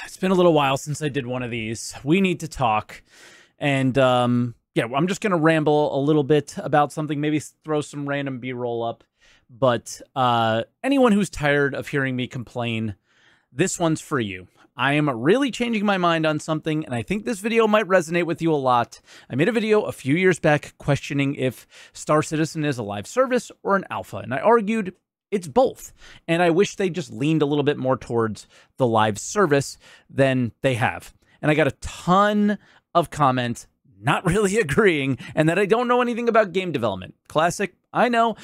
It's been a little while since I did one of these. We need to talk. And yeah, I'm just going to ramble a little bit about something, maybe throw some random B-roll up. But anyone who's tired of hearing me complain, this one's for you. I am really changing my mind on something, and I think this video might resonate with you a lot. I made a video a few years back questioning if Star Citizen is a live service or an alpha, and I argued it's both. And I wish they just leaned a little bit more towards the live service than they have. And I got a ton of comments not really agreeing, and that I don't know anything about game development. Classic, I know.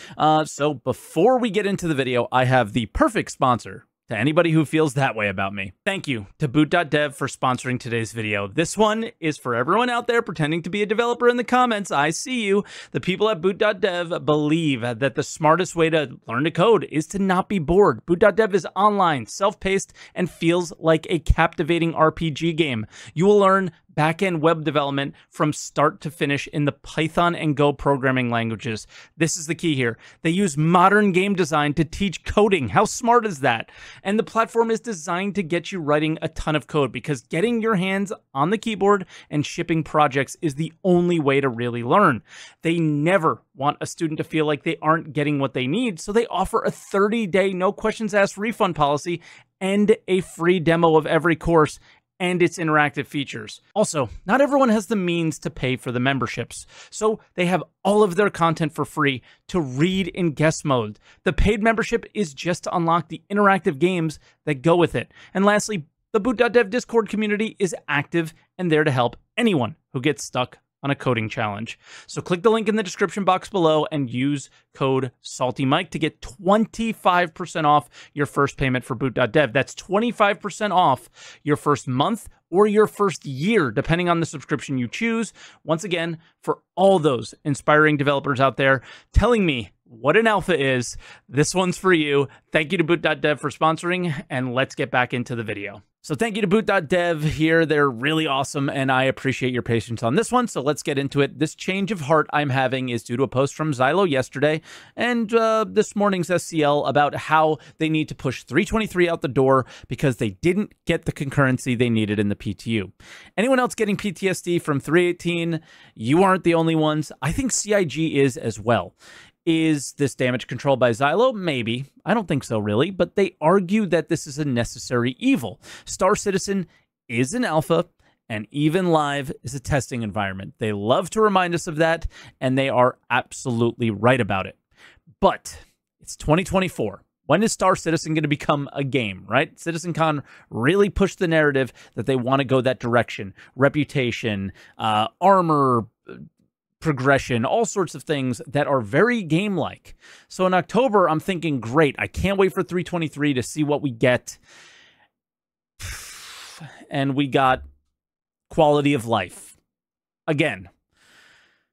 So before we get into the video, I have the perfect sponsor to anybody who feels that way about me. Thank you to boot.dev for sponsoring today's video. This one is for everyone out there pretending to be a developer in the comments. I see you. The people at boot.dev believe that the smartest way to learn to code is to not be bored. Boot.dev is online, self-paced, and feels like a captivating RPG game. You will learn back-end web development from start to finish in the Python and Go programming languages. This is the key here. They use modern game design to teach coding. How smart is that? And the platform is designed to get you writing a ton of code, because getting your hands on the keyboard and shipping projects is the only way to really learn. They never want a student to feel like they aren't getting what they need, so they offer a 30-day no questions asked refund policy and a free demo of every course and its interactive features. Also, not everyone has the means to pay for the memberships, so they have all of their content for free to read in guest mode. The paid membership is just to unlock the interactive games that go with it. And lastly, the boot.dev Discord community is active and there to help anyone who gets stuck on a coding challenge. So click the link in the description box below and use code SaltEMike to get 25% off your first payment for boot.dev. That's 25% off your first month or your first year, depending on the subscription you choose. Once again, for all those inspiring developers out there telling me what an alpha is, this one's for you. Thank you to boot.dev for sponsoring, and let's get back into the video. So thank you to boot.dev here. They're really awesome, and I appreciate your patience on this one. So let's get into it. This change of heart I'm having is due to a post from Xylo yesterday and this morning's SCL about how they need to push 323 out the door because they didn't get the concurrency they needed in the PTU. Anyone else getting PTSD from 318? You aren't the only ones. I think CIG is as well. Is this damage controlled by Xylo? Maybe. I don't think so, really, but they argue that this is a necessary evil. Star Citizen is an alpha, and even live is a testing environment. They love to remind us of that, and they are absolutely right about it. But it's 2024. When is Star Citizen going to become a game, right? CitizenCon really pushed the narrative that they want to go that direction. Reputation, armor, progression, all sorts of things that are very game-like. So in October, I'm thinking, great, I can't wait for 323 to see what we get. And we got quality of life. Again,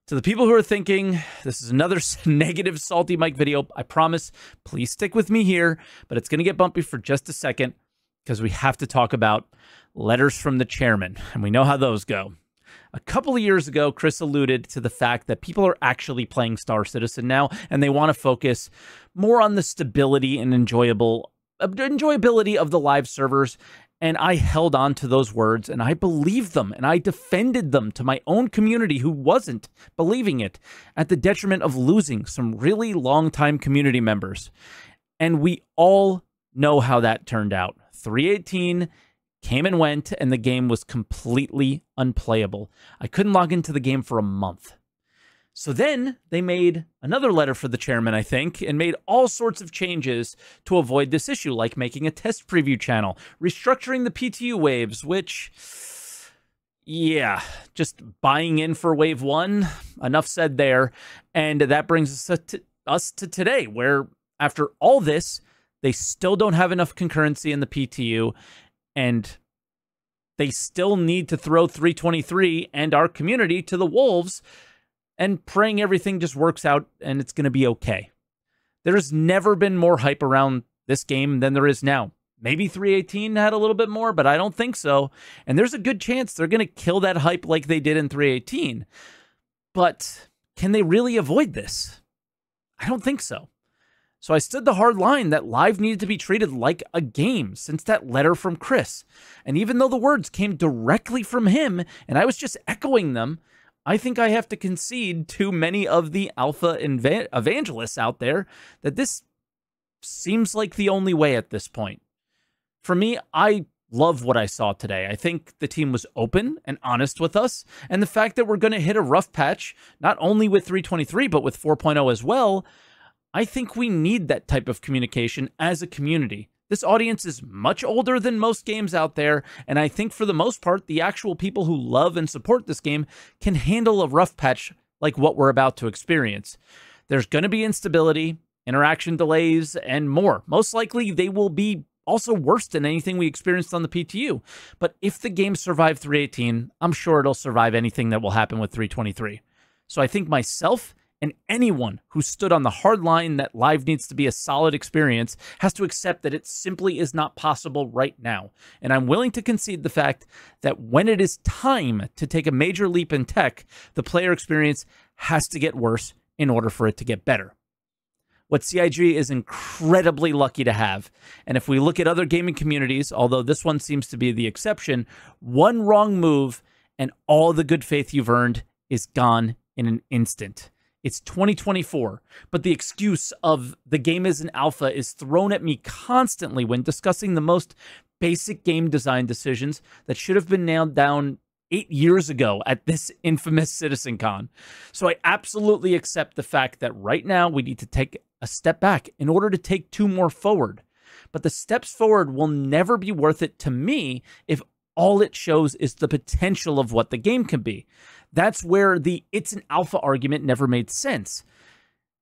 to the people who are thinking, this is another negative SaltEMike video, I promise, please stick with me here, but it's going to get bumpy for just a second because we have to talk about letters from the chairman, and we know how those go. A couple of years ago, Chris alluded to the fact that people are actually playing Star Citizen now, and they want to focus more on the stability and enjoyability of the live servers. And I held on to those words, and I believed them, and I defended them to my own community who wasn't believing it, at the detriment of losing some really long-time community members. And we all know how that turned out. 318 came and went, and the game was completely unplayable. I couldn't log into the game for a month. So then they made another letter for the chairman, I think, and made all sorts of changes to avoid this issue, like making a test preview channel, restructuring the PTU waves, which, yeah, just buying in for wave one. Enough said there. And that brings us to today, where after all this, they still don't have enough concurrency in the PTU, and they still need to throw 323 and our community to the wolves, and praying everything just works out and it's going to be okay. There's never been more hype around this game than there is now. Maybe 318 had a little bit more, but I don't think so. And there's a good chance they're going to kill that hype like they did in 318. But can they really avoid this? I don't think so. So I stood the hard line that Live needed to be treated like a game since that letter from Chris. And even though the words came directly from him and I was just echoing them, I think I have to concede to many of the alpha evangelists out there that this seems like the only way at this point. For me, I love what I saw today. I think the team was open and honest with us, and the fact that we're going to hit a rough patch, not only with 3.23, but with 4.0 as well, I think we need that type of communication as a community. This audience is much older than most games out there, and I think for the most part, the actual people who love and support this game can handle a rough patch like what we're about to experience. There's going to be instability, interaction delays, and more. Most likely, they will be also worse than anything we experienced on the PTU. But if the game survived 3.18, I'm sure it'll survive anything that will happen with 3.23. So I think myself and anyone who stood on the hard line that Live needs to be a solid experience has to accept that it simply is not possible right now. And I'm willing to concede the fact that when it is time to take a major leap in tech, the player experience has to get worse in order for it to get better. What CIG is incredibly lucky to have, and if we look at other gaming communities, although this one seems to be the exception, one wrong move and all the good faith you've earned is gone in an instant. It's 2024, but the excuse of the game is an alpha is thrown at me constantly when discussing the most basic game design decisions that should have been nailed down 8 years ago at this infamous CitizenCon. So I absolutely accept the fact that right now we need to take a step back in order to take 2 more forward. But the steps forward will never be worth it to me if all it shows is the potential of what the game can be. That's where the it's an alpha argument never made sense.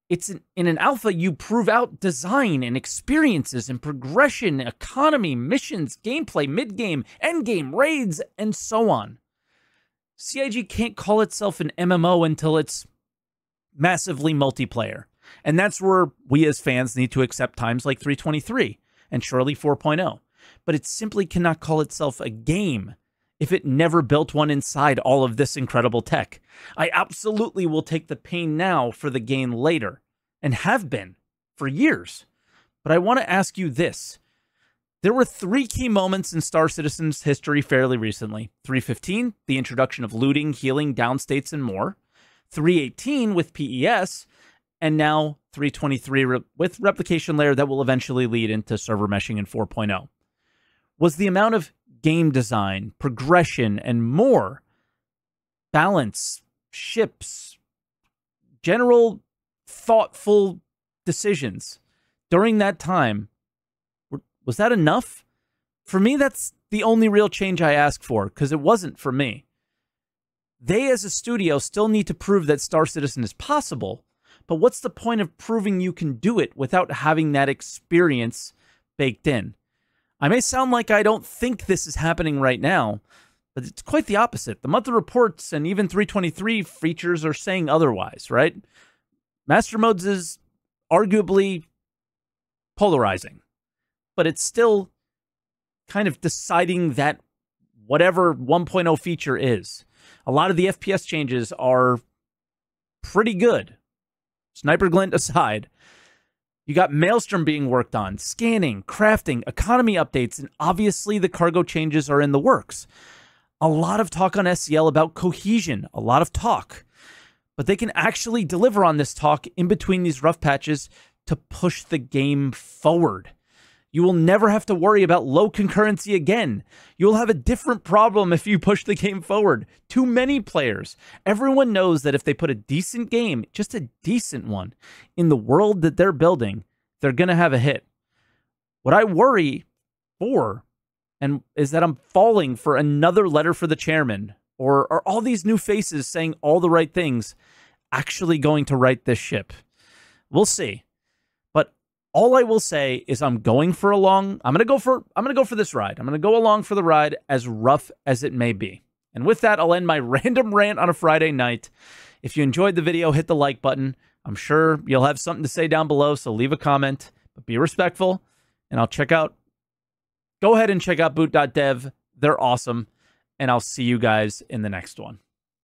In an alpha, you prove out design and experiences and progression, economy, missions, gameplay, mid-game, endgame, raids, and so on. CIG can't call itself an MMO until it's massively multiplayer. And that's where we as fans need to accept times like 3.23 and surely 4.0. But it simply cannot call itself a game if it never built one inside all of this incredible tech. I absolutely will take the pain now for the gain later, and have been for years. But I want to ask you this. There were 3 key moments in Star Citizen's history fairly recently. 3.15, the introduction of looting, healing, downstates, and more. 3.18 with PES, and now 3.23 with replication layer that will eventually lead into server meshing in 4.0. Was the amount of game design, progression, and more, balance, ships, general thoughtful decisions during that time, was that enough? For me, that's the only real change I ask for, because it wasn't for me. They, as a studio, still need to prove that Star Citizen is possible, but what's the point of proving you can do it without having that experience baked in? I may sound like I don't think this is happening right now, but it's quite the opposite. The monthly reports and even 3.23 features are saying otherwise, right? Master Modes is arguably polarizing, but it's still kind of deciding that whatever 1.0 feature is. A lot of the FPS changes are pretty good. Sniper Glint aside. You got Maelstrom being worked on, scanning, crafting, economy updates, and obviously the cargo changes are in the works. A lot of talk on SCL about cohesion, a lot of talk. But they can actually deliver on this talk in between these rough patches to push the game forward. You will never have to worry about low concurrency again. You'll have a different problem if you push the game forward. Too many players. Everyone knows that if they put a decent game, just a decent one, in the world that they're building, they're going to have a hit. What I worry for is that I'm falling for another letter for the chairman, or are all these new faces saying all the right things actually going to right this ship? We'll see. All I will say is I'm going for I'm going to go for this ride. I'm going to go along for the ride as rough as it may be. And with that, I'll end my random rant on a Friday night. If you enjoyed the video, hit the like button. I'm sure you'll have something to say down below, so leave a comment, but be respectful. And go ahead and check out boot.dev. They're awesome. And I'll see you guys in the next one.